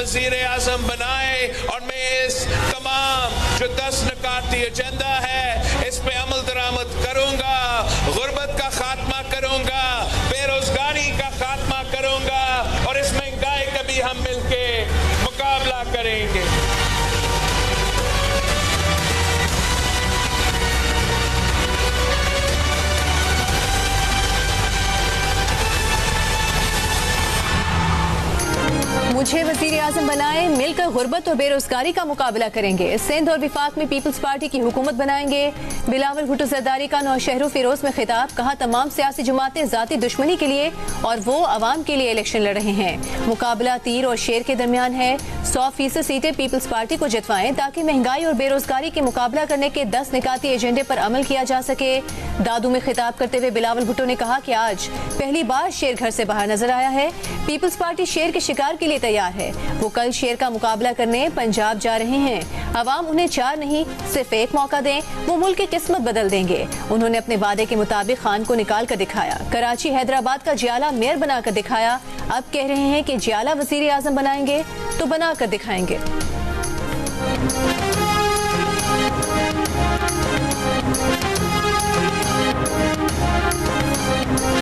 वजीर आजम बनाए और मैं इस तमाम जो 10 नकाती एजेंडा है इस पे अमल दरामद करूंगा, गुर्बत का खात्मा करूंगा, बेरोजगारी का खात्मा करूंगा और इस महंगाई का भी हम मिलके मुकाबला करेंगे। मुझे वजीर आजम बनाए, मिलकर गुर्बत और बेरोजगारी का मुकाबला करेंगे। सिंध और विफाक में पीपल्स पार्टी की हुकूमत बनाएंगे। बिलावल भुट्टो जरदारी का नौशहरों फिरोज में खिताब, कहा तमाम सियासी जमातें जाती दुश्मनी के लिए और वो अवाम के लिए इलेक्शन लड़ रहे हैं। मुकाबला तीर और शेर के दरमियान है। 100% सीटें पीपल्स पार्टी को जितवाएं ताकि महंगाई और बेरोजगारी के मुकाबला करने के 10 निकाती एजेंडे पर अमल किया जा सके। दादू में खिताब करते हुए बिलावल भुट्टो ने कहा कि आज पहली बार शेर घर से बाहर नजर आया है। पीपल्स पार्टी शेर के शिकार के लिए तैयार है। वो कल शेर का मुकाबला करने पंजाब जा रहे हैं। अवाम उन्हें 4 नहीं सिर्फ 1 मौका दें, वो मुल्क की किस्मत बदल देंगे। उन्होंने अपने वादे के मुताबिक खान को निकाल कर दिखाया। कराची हैदराबाद का जियाला मेयर बनाकर दिखाया। अब कह रहे हैं कि जियाला वजीर आजम बनाएंगे तो बनाकर दिखाएंगे।